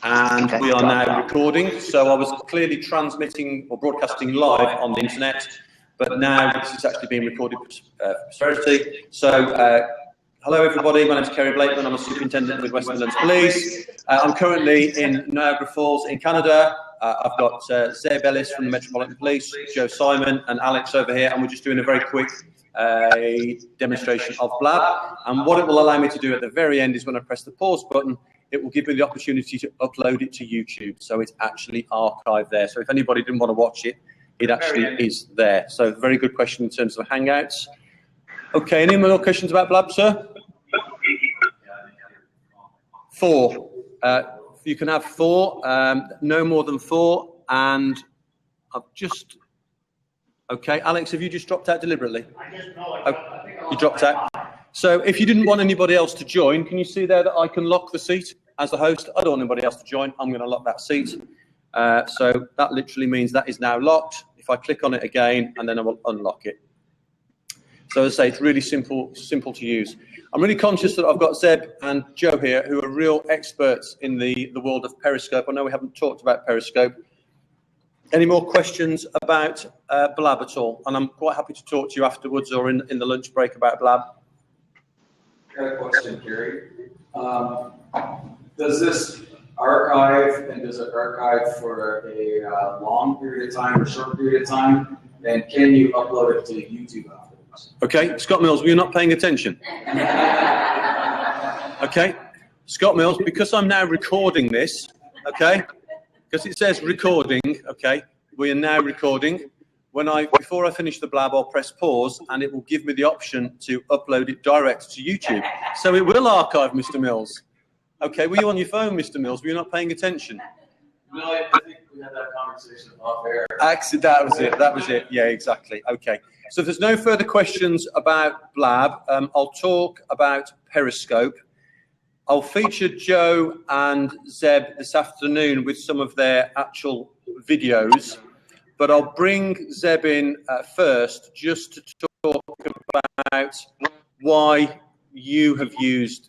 And we are now recording. So I was clearly transmitting or broadcasting live on the internet, but now this is actually being recorded for posterity. So hello everybody, my name is Kerry Blakeman, I'm a superintendent with West Midlands Police. I'm currently in Niagara Falls in Canada. I've got Zeb Ellis from the Metropolitan Police, Joe Simon and Alex over here, and we're just doing a very quick demonstration of Blab. And what it will allow me to do at the very end is when I press the pause button, it will give me the opportunity to upload it to YouTube. So it's actually archived there. So if anybody didn't want to watch it, it actually is there. So very good question in terms of Hangouts. Okay, any more questions about Blab, sir? 4. You can have 4, no more than 4. And I've just... Okay, Alex, have you just dropped out deliberately? You dropped out. So if you didn't want anybody else to join, can you see there that I can lock the seat as the host? I don't want anybody else to join. I'm going to lock that seat. So that literally means that is now locked. If I click on it again, and then I will unlock it. So as I say, it's really simple to use. I'm really conscious that I've got Zeb and Joe here, who are real experts in the world of Periscope. I know we haven't talked about Periscope. Any more questions about Blab at all? And I'm quite happy to talk to you afterwards or in the lunch break about Blab. I got a question, Gary. Does this archive, and does it archive for a long period of time or short period of time? And can you upload it to YouTube afterwards? Okay, Scott Mills, were you not paying attention? Okay, Scott Mills, because I'm now recording this, okay, because it says recording, okay, we are now recording. Before I finish the Blab, I'll press pause and it will give me the option to upload it direct to YouTube. So it will archive, Mr. Mills. Okay, were you on your phone, Mr. Mills? Were you not paying attention? No, I think we had that conversation off air. Actually, that was it. Yeah, exactly. Okay. So if there's no further questions about Blab, I'll talk about Periscope. I'll feature Joe and Zeb this afternoon with some of their actual videos. But I'll bring Zeb in first just to talk about why you have used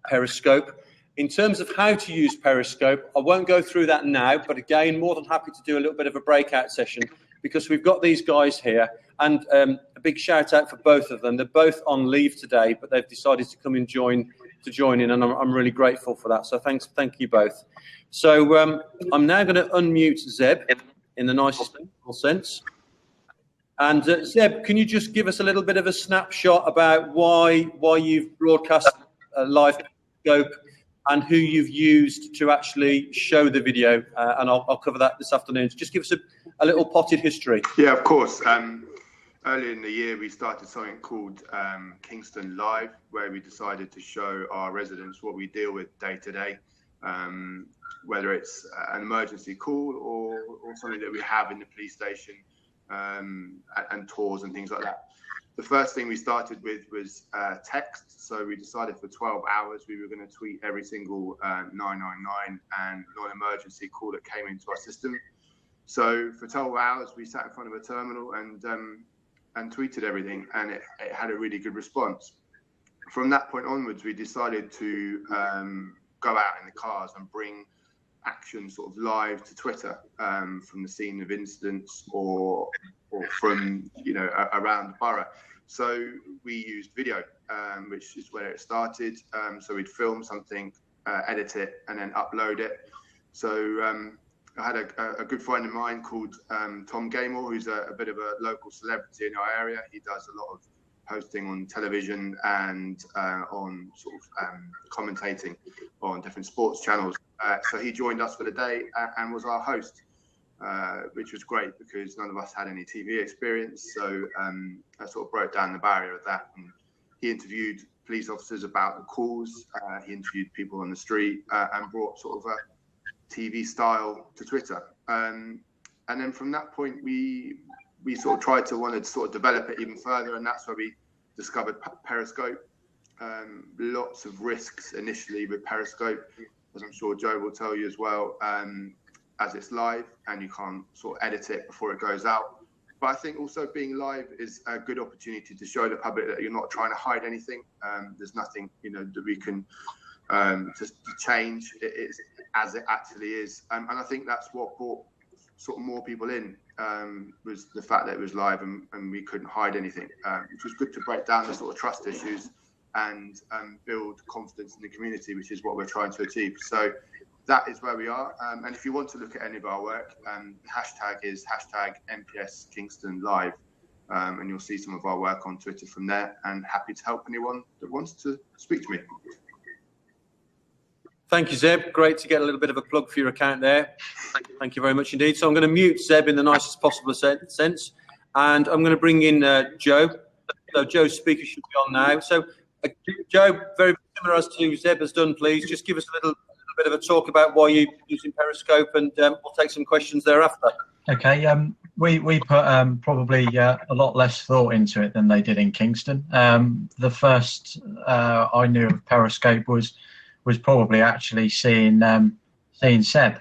Periscope. In terms of how to use Periscope, I won't go through that now, but again, more than happy to do a little bit of a breakout session because we've got these guys here. And a big shout out for both of them. They're both on leave today, but they've decided to come and join in, and I'm really grateful for that. So thank you both. So I'm now going to unmute Zeb in the nicest possible sense. And Zeb, can you just give us a little bit of a snapshot about why you've broadcast live Periscope and who you've used to actually show the video? And I'll cover that this afternoon. So just give us a little potted history. Yeah, of course. Earlier in the year, we started something called Kingston Live, where we decided to show our residents what we deal with day to day. Whether it's an emergency call or something that we have in the police station and tours and things like that. The first thing we started with was text. So we decided for 12 hours we were going to tweet every single 999 and non-emergency call that came into our system. So for 12 hours we sat in front of a terminal and tweeted everything, and it had a really good response. From that point onwards, we decided to go out in the cars and bring action sort of live to Twitter from the scene of incidents or from around the borough. So we used video, which is where it started. So we'd film something, edit it, and then upload it. So I had a good friend of mine called Tom Gaymore, who's a bit of a local celebrity in our area. He does a lot of hosting on television and on sort of commentating on different sports channels. So he joined us for the day and was our host, which was great because none of us had any TV experience. So I sort of broke down the barrier of that. And he interviewed police officers about the calls. He interviewed people on the street and brought sort of a TV style to Twitter. And then from that point, we sort of tried to want to sort of develop it even further, and that's where we discovered Periscope. Lots of risks initially with Periscope, as I'm sure Joe will tell you as well, as it's live and you can't sort of edit it before it goes out. But I think also being live is a good opportunity to show the public that you're not trying to hide anything. There's nothing, that we can to change. as it actually is. And I think that's what brought sort of more people in, was the fact that it was live and we couldn't hide anything, which was good to break down the sort of trust issues and build confidence in the community, which is what we're trying to achieve. So that is where we are. And if you want to look at any of our work, the hashtag is #NPS Kingston Live. And you'll see some of our work on Twitter from there, and happy to help anyone that wants to speak to me. Thank you, Zeb. Great to get a little bit of a plug for your account there. Thank you very much indeed. So I'm going to mute Zeb in the nicest possible sense, and I'm going to bring in Joe. So Joe's speaker should be on now. So Joe, very similar as to Zeb has done, please just give us a little bit of a talk about why you're using Periscope, and we'll take some questions thereafter. Okay. We put probably a lot less thought into it than they did in Kingston. The first I knew of Periscope was probably actually seeing Seb,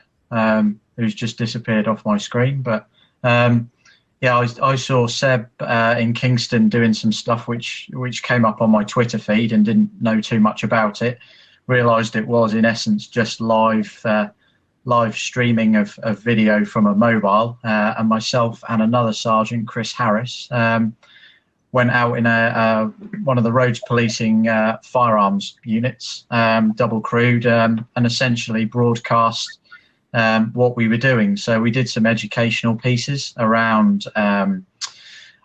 who's just disappeared off my screen. But I saw Seb in Kingston doing some stuff which came up on my Twitter feed and didn't know too much about it. Realised it was in essence just live streaming of video from a mobile, and myself and another sergeant, Chris Harris, went out in one of the roads policing firearms units, double crewed, and essentially broadcast what we were doing. So we did some educational pieces around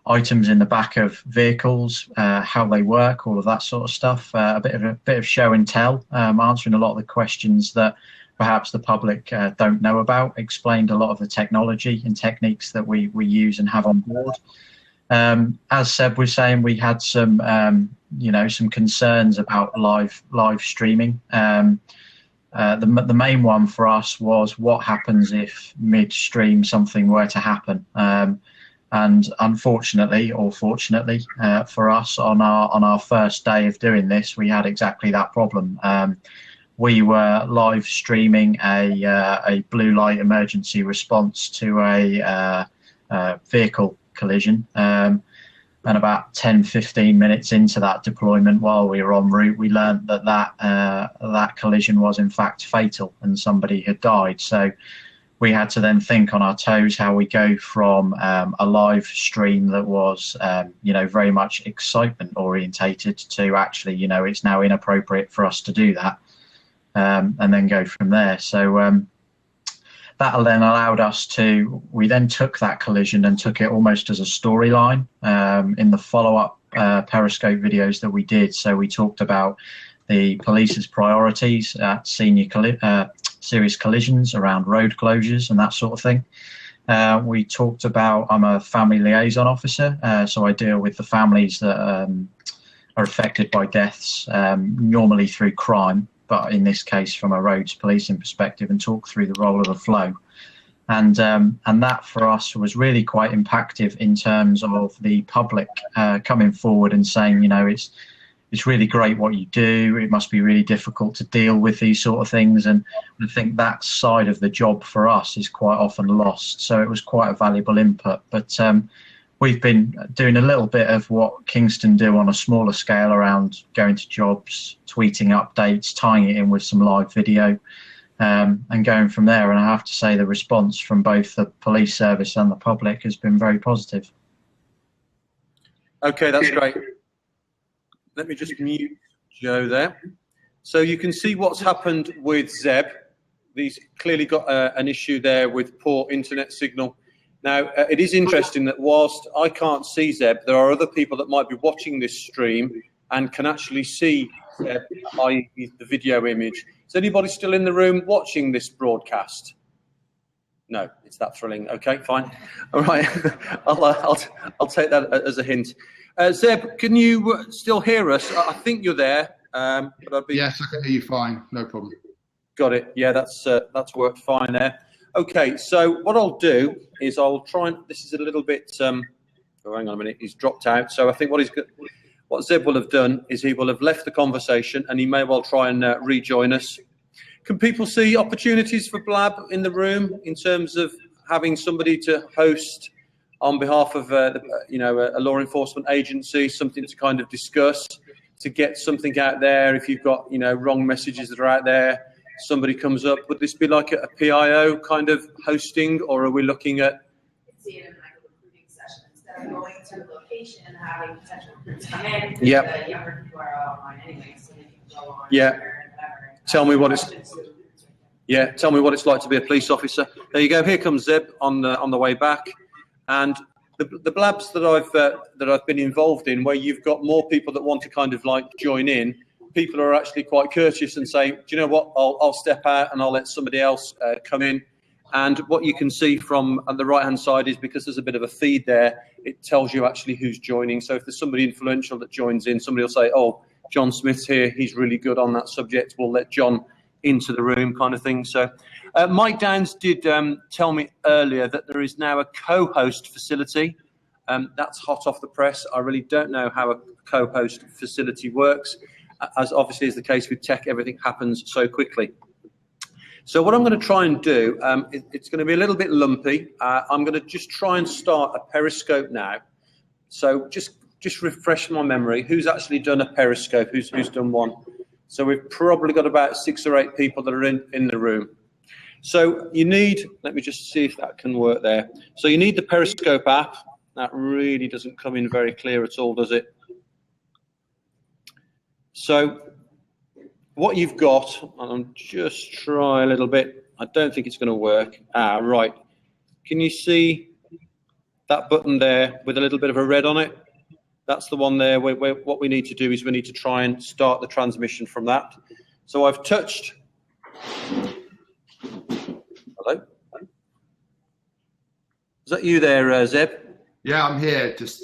items in the back of vehicles, how they work, all of that sort of stuff. A bit of show and tell, answering a lot of the questions that perhaps the public don't know about. Explained a lot of the technology and techniques that we use and have on board. As Seb was saying, we had some some concerns about live streaming. The main one for us was what happens if midstream something were to happen. And unfortunately, or fortunately for us, on our first day of doing this, we had exactly that problem. We were live streaming a blue light emergency response to a vehicle collision. And about 10-15 minutes into that deployment, while we were en route, we learned that collision was in fact fatal and somebody had died. So we had to then think on our toes how we go from a live stream that was very much excitement orientated to actually it's now inappropriate for us to do that. And then go from there. So that then allowed us we then took that collision and took it almost as a storyline in the follow-up Periscope videos that we did. So we talked about the police's priorities at serious collisions around road closures and that sort of thing. We talked about, I'm a family liaison officer, so I deal with the families that are affected by deaths, normally through crime, but in this case from a roads policing perspective, and talk through the role of the flow. And that for us was really quite impactful in terms of the public coming forward and saying, it's really great what you do. It must be really difficult to deal with these sort of things. And I think that side of the job for us is quite often lost. So it was quite a valuable input. But we've been doing a little bit of what Kingston do on a smaller scale around going to jobs, tweeting updates, tying it in with some live video, and going from there. And I have to say the response from both the police service and the public has been very positive. Okay, that's great. Let me just mute Joe there. So you can see what's happened with Zeb. He's clearly got an issue there with poor internet signal. Now, it is interesting that whilst I can't see Zeb, there are other people that might be watching this stream and can actually see Zeb, i.e. the video image. Is anybody still in the room watching this broadcast? No, it's that thrilling. Okay, fine. All right, I'll take that as a hint. Zeb, can you still hear us? I think you're there. But Yes, I can hear you fine. No problem. Got it. Yeah, that's worked fine there. Okay, so what I'll do is I'll try and, this is a little bit, oh, hang on a minute, he's dropped out. So I think what Zeb will have done is he will have left the conversation and he may well try and rejoin us. Can people see opportunities for Blab in the room in terms of having somebody to host on behalf of, a law enforcement agency, something to kind of discuss, to get something out there if you've got, wrong messages that are out there, somebody comes up, would this be like a PIO kind of hosting, or are we looking at? See it in like a recruiting session instead of going to the location and having potential recruits come in. Yep. The younger people are online anyway, so they can go on. Yeah. Twitter and whatever. Tell me what it's. Yeah, tell me what it's like to be a police officer. There you go. Here comes Zeb on the way back, and the blabs that I've been involved in, where you've got more people that want to kind of like join in. People are actually quite courteous and say, do you know what? I'll step out and I'll let somebody else come in. And what you can see from the right-hand side is, because there's a bit of a feed there, it tells you actually who's joining. So if there's somebody influential that joins in, somebody will say, oh, John Smith's here. He's really good on that subject. We'll let John into the room, kind of thing. So Mike Downs did tell me earlier that there is now a co-host facility. That's hot off the press. I really don't know how a co-host facility works. As obviously is the case with tech, everything happens so quickly. So what I'm going to try and do, it's going to be a little bit lumpy. I'm going to just try and start a Periscope now. So just refresh my memory. Who's actually done a Periscope? Who's done one? So we've probably got about 6 or 8 people that are in the room. So you need, let me just see if that can work there. So you need the Periscope app. That really doesn't come in very clear at all, does it? So what you've got, and I'll just try a little bit. I don't think it's going to work. Right. Can you see that button there with a little bit of a red on it? That's the one there where what we need to do is we need to try and start the transmission from that. So I've touched. Hello? Is that you there, Zeb? Yeah, I'm here. Just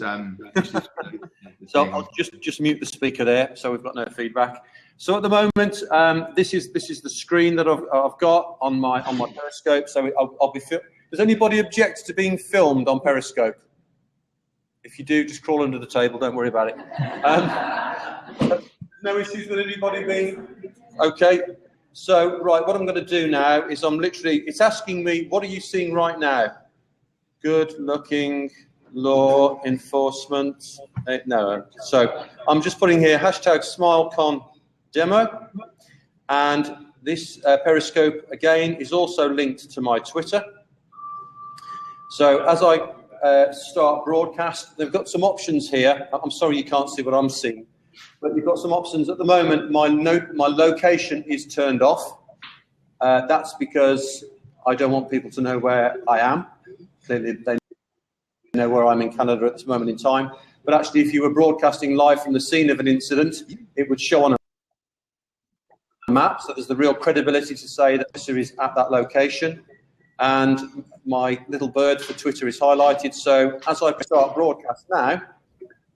So I'll just mute the speaker there, so we've got no feedback. So at the moment, this is the screen that I've got on my Periscope. So I'll be. Does anybody object to being filmed on Periscope? If you do, just crawl under the table. Don't worry about it. No issues with anybody being okay. So right, what I'm going to do now is it's asking me, what are you seeing right now? Good looking. Law enforcement. No. So I'm just putting here #SmileCon demo, and this Periscope again is also linked to my Twitter. So as I start broadcast, they've got some options here. I'm sorry you can't see what I'm seeing, but you've got some options at the moment. My location is turned off. That's because I don't want people to know where I am. Clearly, they know where I'm in Canada at this moment in time. But actually, if you were broadcasting live from the scene of an incident, it would show on a map. So there's the real credibility to say that this is at that location. And my little bird for Twitter is highlighted. So as I start broadcast now,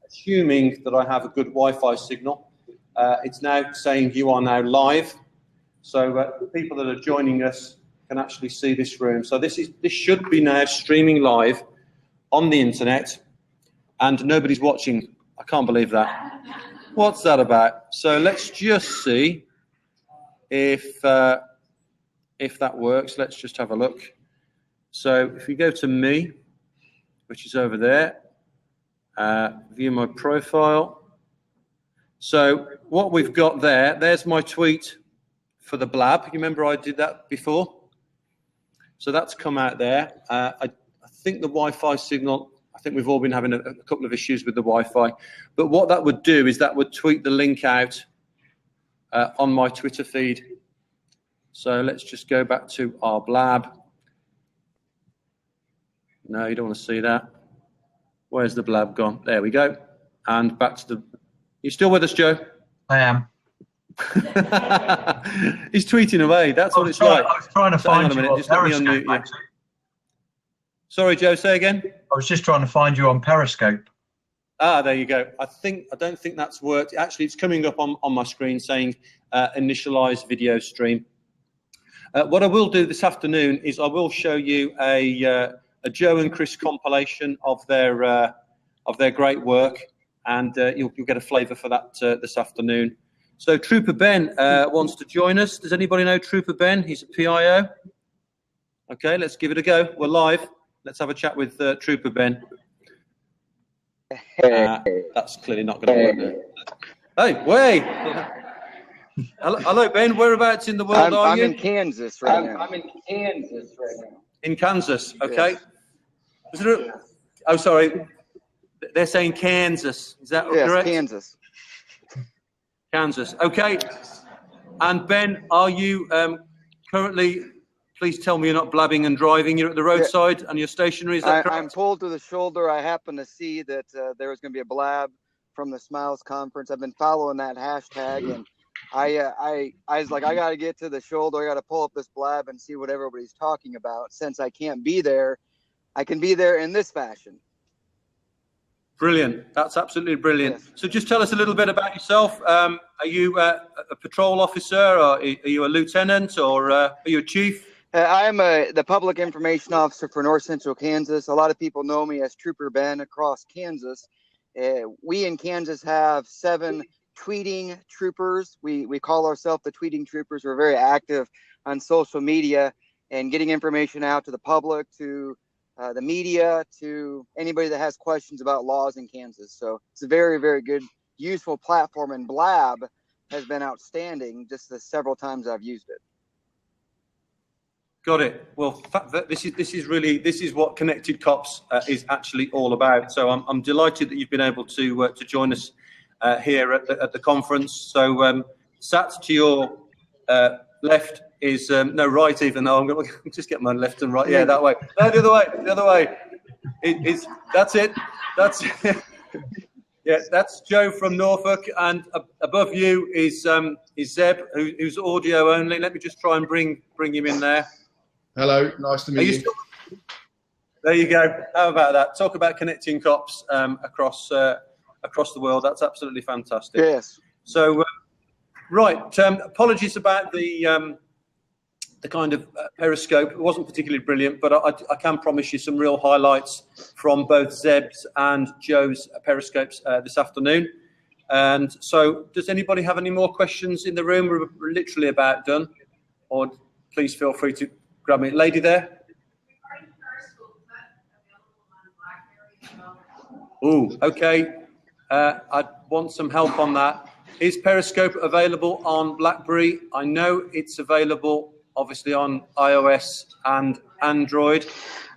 assuming that I have a good Wi-Fi signal, it's now saying you are now live. So the people that are joining us can actually see this room. So this should be now streaming live on the internet, and nobody's watching. I can't believe that. What's that about? So let's just see if that works. Let's just have a look. So if you go to me, which is over there, view my profile. So what we've got there's my tweet for the blab. You remember I did that before? So that's come out there. I think the Wi-Fi signal, I think we've all been having a couple of issues with the Wi-Fi. But what that would do is that would tweet the link out on my Twitter feed. So let's just go back to our blab. No, you don't want to see that. Where's the blab gone? There we go. And back to the... You still with us, Joe? I am. He's tweeting away. That's what it's like. I was trying to find you. Hang on a minute. Just let me unmute you. Sorry, Joe. Say again. I was just trying to find you on Periscope. There you go. I don't think that's worked. Actually, it's coming up on my screen saying initialize video stream. What I will do this afternoon is I will show you a Joe and Chris compilation of their great work, and you'll get a flavour for that this afternoon. So Trooper Ben wants to join us. Does anybody know Trooper Ben? He's a PIO. Okay, let's give it a go. We're live. Let's have a chat with Trooper Ben. That's clearly not going to work there. Hey, wait. Hello, Ben. Whereabouts in the world are I'm you? in Kansas right now. In Kansas. Okay. Yes. Is it oh, sorry. They're saying Kansas. Is that Yes, correct? Kansas. Kansas. Okay. And Ben, are you currently? Please tell me you're not blabbing and driving. You're at the roadside and you're stationary. Is that correct? I'm pulled to the shoulder. I happen to see that there was going to be a blab from the Smiles Conference. I've been following that hashtag, and I was like, I got to get to the shoulder. I got to pull up this blab and see what everybody's talking about. Since I can't be there, I can be there in this fashion. Brilliant. That's absolutely brilliant. Yes. So just tell us a little bit about yourself. Are you a patrol officer, or are you a lieutenant, or are you a chief? I'm the public information officer for North Central Kansas. A lot of people know me as Trooper Ben across Kansas. We in Kansas have 7 tweeting troopers. We call ourselves the tweeting troopers. We're very active on social media and getting information out to the public, to the media, to anybody that has questions about laws in Kansas. So it's a very, very good, useful platform, and Blab has been outstanding just the several times I've used it. Got it. Well, this is what Connected Cops is actually all about. So I'm delighted that you've been able to join us here at the conference. So sat to your left is no, right even. No, I'm going to just get my left and right. Yeah, that way. No, the other way. The other way. That's it. That's it. Yeah, that's Joe from Norfolk, and above you is Zeb, who's audio only. Let me just try and bring him in there. Hello, nice to meet you. There you go. How about that? Talk about connecting cops across the world. That's absolutely fantastic. Yes. So, right. Apologies about the kind of Periscope. It wasn't particularly brilliant, but I can promise you some real highlights from both Zeb's and Joe's Periscopes this afternoon. And so, does anybody have any more questions in the room? We're literally about done. Or please feel free to grab me. Lady there. Regarding Periscope, is that available on BlackBerry as well? Ooh, okay. I'd want some help on that. Is Periscope available on BlackBerry? I know it's available, obviously, on iOS and Android.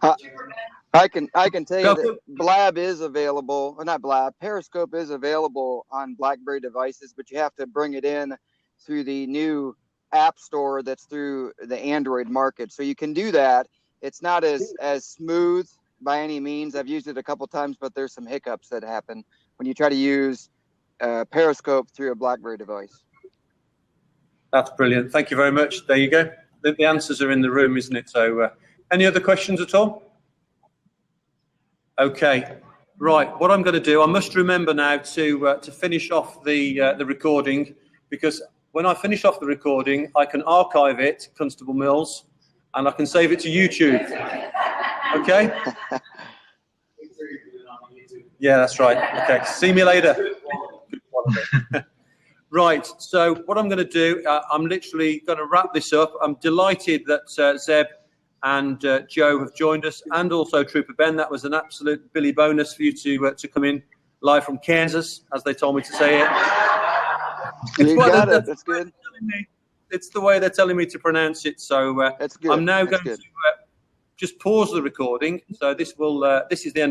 I can tell you that Blab is available, or not Blab, Periscope is available on BlackBerry devices, but you have to bring it in through the new app store that's through the Android market. So you can do that. It's not as smooth by any means. I've used it a couple times, but there's some hiccups that happen when you try to use Periscope through a BlackBerry device. That's brilliant. Thank you very much. There you go. The answers are in the room, isn't it? So any other questions at all? Okay. Right. What I'm going to do, I must remember now to finish off the recording, because when I finish off the recording, I can archive it, Constable Mills, and I can save it to YouTube. Okay? Yeah, that's right. Okay. See me later. Good quality. Right. So what I'm going to do, I'm literally going to wrap this up. I'm delighted that Zeb and Joe have joined us, and also Trooper Ben. That was an absolute Billy bonus for you to come in live from Kansas, as they told me to say it. You got it. That's good. It's the way they're telling me to pronounce it. So That's good. I'm now That's going good. to just pause the recording. So this is the end of